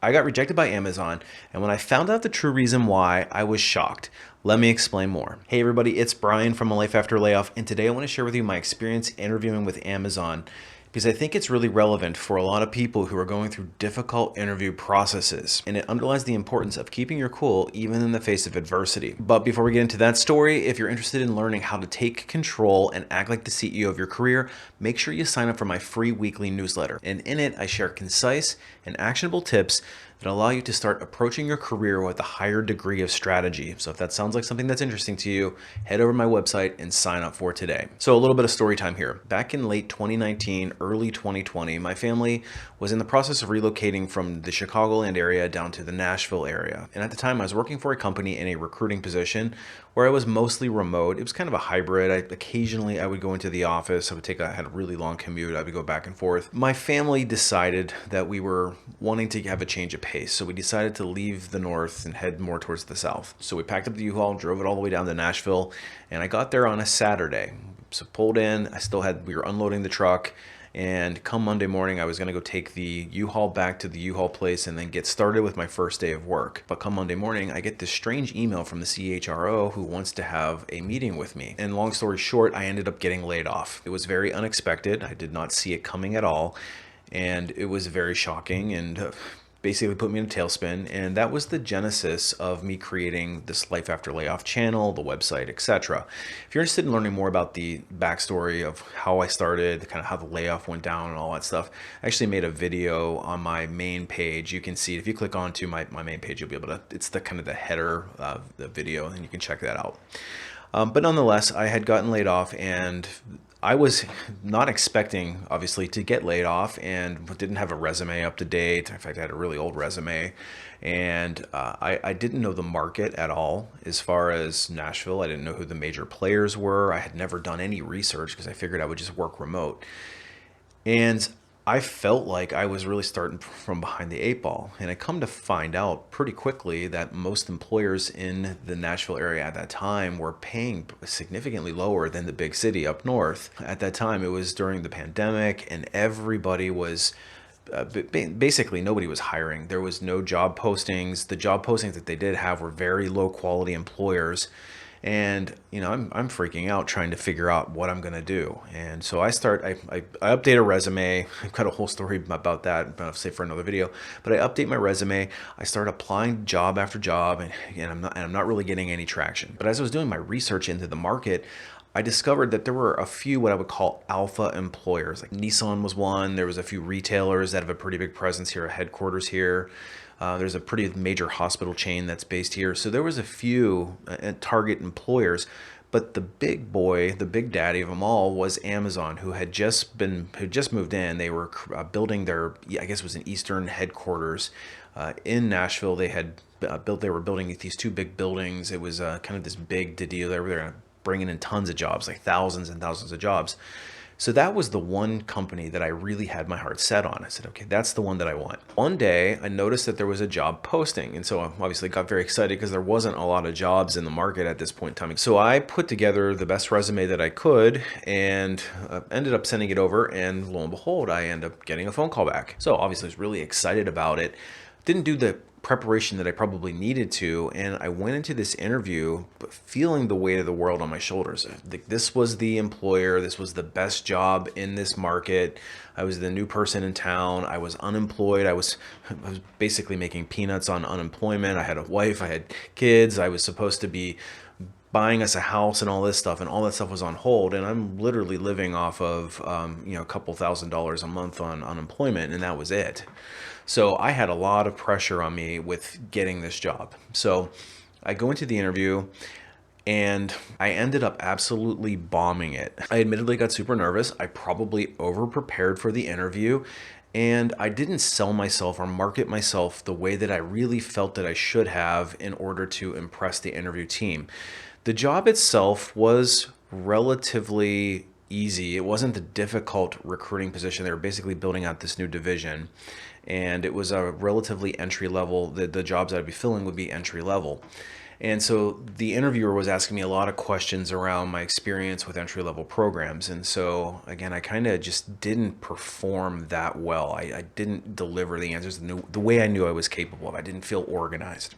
I got rejected by Amazon, and when I found out the true reason why, I was shocked. Let me explain more. Hey everybody, it's Brian from A Life After Layoff, and today I want to share with you my experience interviewing with Amazon because I think it's really relevant for a lot of people who are going through difficult interview processes, and it underlines the importance of keeping your cool even in the face of adversity. But before we get into that story, if you're interested in learning how to take control and act like the CEO of your career, make sure you sign up for my free weekly newsletter. And in it, I share concise and actionable tips that allow you to start approaching your career with a higher degree of strategy. So if that sounds like something that's interesting to you, head over to my website and sign up for today. So a little bit of story time here. Back in late 2019, early 2020, my family was in the process of relocating from the Chicagoland area down to the Nashville area. And at the time, I was working for a company in a recruiting position where I was mostly remote. It was kind of a hybrid. Occasionally I would go into the office. I had a really long commute. I would go back and forth. My family decided that we were wanting to have a change of pace. So we decided to leave the north and head more towards the south. So we packed up the U-Haul, drove it all the way down to Nashville, and I got there on a Saturday. So pulled in, we were unloading the truck, and come Monday morning, I was gonna go take the U-Haul back to the U-Haul place and then get started with my first day of work. But come Monday morning, I get this strange email from the CHRO who wants to have a meeting with me. And long story short, I ended up getting laid off. It was very unexpected. I did not see it coming at all. And it was very shocking and basically put me in a tailspin, and that was the genesis of me creating this Life After Layoff channel, the website, etc. If you're interested in learning more about the backstory of how I started, kind of how the layoff went down and all that stuff, I actually made a video on my main page. You can see it. If you click onto my main page, you'll be able to, it's the kind of the header of the video, and you can check that out. But nonetheless, I had gotten laid off, and I was not expecting, obviously, to get laid off, and didn't have a resume up to date. In fact, I had a really old resume, and I didn't know the market at all as far as Nashville. I didn't know who the major players were. I had never done any research because I figured I would just work remote. And I felt like I was really starting from behind the eight ball. And I come to find out pretty quickly that most employers in the Nashville area at that time were paying significantly lower than the big city up north. At that time, it was during the pandemic, and everybody was basically nobody was hiring. There was no job postings. The job postings that they did have were very low quality employers. And, you know, I'm freaking out trying to figure out what I'm going to do. And so I update a resume. I've got a whole story about that, I'll save for another video. But I update my resume. I start applying job after job, and I'm not really getting any traction. But as I was doing my research into the market, I discovered that there were a few what I would call alpha employers. Like Nissan was one. There was a few retailers that have a pretty big presence here, a headquarters here. There's a pretty major hospital chain that's based here. So there was a few target employers, but the big boy, the big daddy of them all was Amazon, who had just moved in. They were building their, I guess it was an Eastern headquarters in Nashville. They were building these two big buildings. It was kind of this big deal. They were bringing in tons of jobs, like thousands and thousands of jobs. So that was the one company that I really had my heart set on. I said, okay, that's the one that I want. One day I noticed that there was a job posting. And so I obviously got very excited because there wasn't a lot of jobs in the market at this point in time. So I put together the best resume that I could and ended up sending it over. And lo and behold, I ended up getting a phone call back. So obviously I was really excited about it. Didn't do the preparation that I probably needed to, and I went into this interview feeling the weight of the world on my shoulders. This was the employer, this was the best job in this market. I was the new person in town. I was unemployed. I was basically making peanuts on unemployment. I had a wife, I had kids. I was supposed to be buying us a house and all this stuff, and all that stuff was on hold, and I'm literally living off of a couple $1,000s a month on unemployment, and that was it. So I had a lot of pressure on me with getting this job. So I go into the interview, and I ended up absolutely bombing it. I admittedly got super nervous. I probably over-prepared for the interview, and I didn't sell myself or market myself the way that I really felt that I should have in order to impress the interview team. The job itself was relatively easy. It wasn't a difficult recruiting position. They were basically building out this new division, and it was a relatively entry level. The jobs that I'd be filling would be entry level. And so the interviewer was asking me a lot of questions around my experience with entry-level programs. And so again, I kind of just didn't perform that well. I didn't deliver the answers the way I knew I was capable of. I didn't feel organized.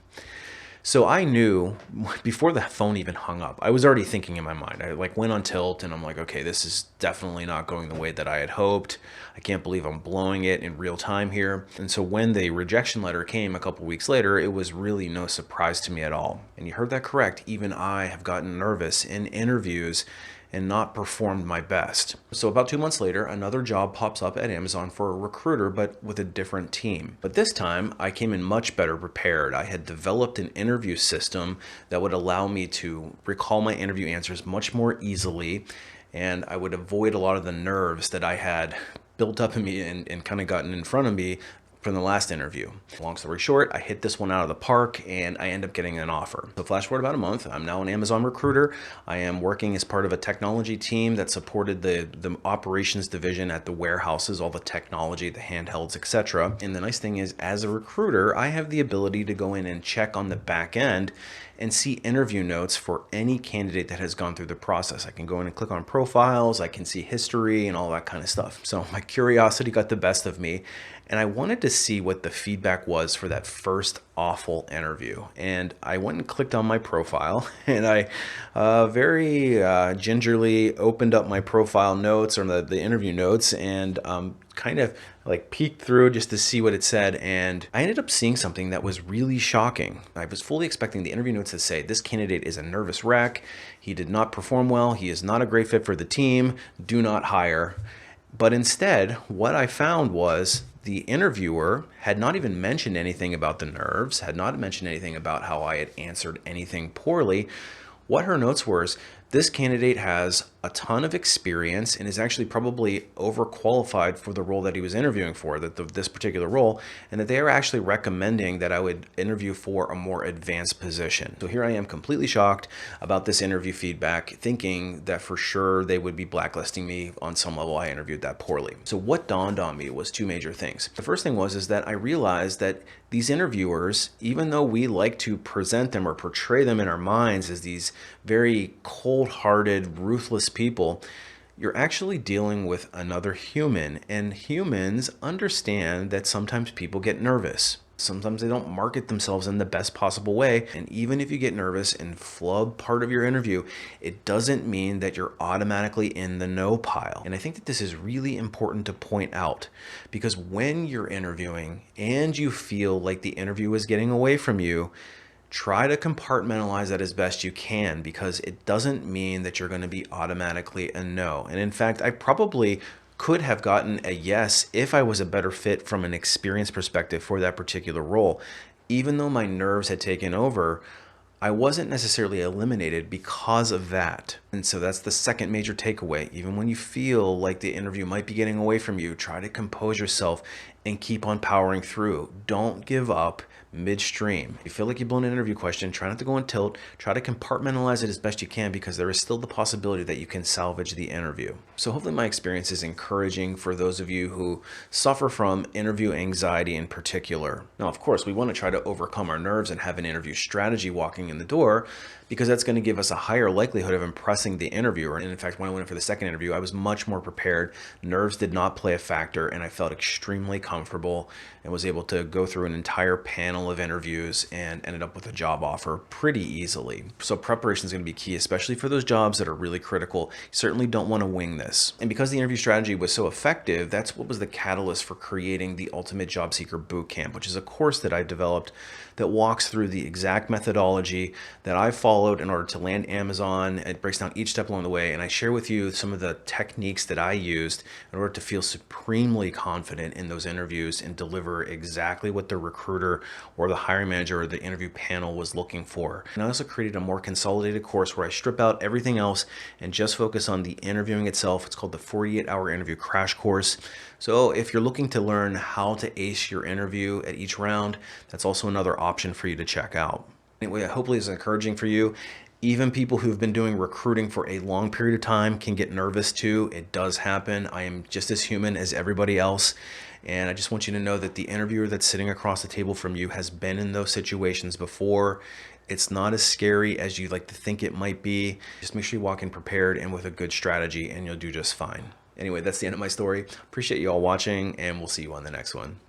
So I knew before the phone even hung up, I was already thinking in my mind. I like went on tilt and I'm like, okay, this is definitely not going the way that I had hoped. I can't believe I'm blowing it in real time here. And so when the rejection letter came a couple weeks later, it was really no surprise to me at all. And you heard that correct. Even I have gotten nervous in interviews and not performed my best. So about 2 months later, another job pops up at Amazon for a recruiter, but with a different team. But this time, I came in much better prepared. I had developed an interview system that would allow me to recall my interview answers much more easily, and I would avoid a lot of the nerves that I had built up in me and kind of gotten in front of me from the last interview. Long story short, I hit this one out of the park and I end up getting an offer. So flash forward about a month, I'm now an Amazon recruiter. I am working as part of a technology team that supported the operations division at the warehouses, all the technology, the handhelds, etc. And the nice thing is, as a recruiter, I have the ability to go in and check on the back end and see interview notes for any candidate that has gone through the process. I can go in and click on profiles, I can see history and all that kind of stuff. So my curiosity got the best of me, and I wanted to see what the feedback was for that first awful interview. And I went and clicked on my profile, and I very gingerly opened up my profile notes or the interview notes and kind of like peeked through just to see what it said, and I ended up seeing something that was really shocking. I was fully expecting the interview notes to say, this candidate is a nervous wreck, he did not perform well, he is not a great fit for the team, do not hire. But instead, what I found was the interviewer had not even mentioned anything about the nerves, had not mentioned anything about how I had answered anything poorly. What her notes were is, this candidate has a ton of experience and is actually probably overqualified for the role that he was interviewing for, this particular role, and that they are actually recommending that I would interview for a more advanced position. So here I am completely shocked about this interview feedback, thinking that for sure they would be blacklisting me on some level. I interviewed that poorly. So what dawned on me was two major things. The first thing is that I realized that these interviewers, even though we like to present them or portray them in our minds as these very cold-hearted, ruthless people, you're actually dealing with another human, and humans understand that sometimes people get nervous. Sometimes they don't market themselves in the best possible way. And even if you get nervous and flub part of your interview, it doesn't mean that you're automatically in the no pile. And I think that this is really important to point out, because when you're interviewing and you feel like the interview is getting away from you, try to compartmentalize that as best you can, because it doesn't mean that you're going to be automatically a no. And in fact, I probably could have gotten a yes if I was a better fit from an experience perspective for that particular role. Even though my nerves had taken over, I wasn't necessarily eliminated because of that. And so that's the second major takeaway. Even when you feel like the interview might be getting away from you, try to compose yourself and keep on powering through. Don't give up midstream. If you feel like you've blown an interview question, try not to go on tilt. Try to compartmentalize it as best you can, because there is still the possibility that you can salvage the interview. So hopefully my experience is encouraging for those of you who suffer from interview anxiety in particular. Now, of course, we want to try to overcome our nerves and have an interview strategy walking in the door, because that's going to give us a higher likelihood of impressing the interviewer. And in fact, when I went in for the second interview, I was much more prepared. Nerves did not play a factor, and I felt extremely comfortable and was able to go through an entire panel of interviews and ended up with a job offer pretty easily. So preparation is going to be key, especially for those jobs that are really critical. You certainly don't want to wing this. And because the interview strategy was so effective, that's what was the catalyst for creating the Ultimate Job Seeker Bootcamp, which is a course that I developed that walks through the exact methodology that I followed in order to land Amazon. It breaks down each step along the way, and I share with you some of the techniques that I used in order to feel supremely confident in those interviews and deliver exactly what the recruiter or the hiring manager or the interview panel was looking for. And I also created a more consolidated course where I strip out everything else and just focus on the interviewing itself. It's called the 48-hour interview crash course. So if you're looking to learn how to ace your interview at each round, that's also another option for you to check out. Anyway, hopefully it's encouraging for you. Even people who've been doing recruiting for a long period of time can get nervous too. It does happen. I am just as human as everybody else. And I just want you to know that the interviewer that's sitting across the table from you has been in those situations before. It's not as scary as you like to think it might be. Just make sure you walk in prepared and with a good strategy, and you'll do just fine. Anyway, that's the end of my story. Appreciate you all watching, and we'll see you on the next one.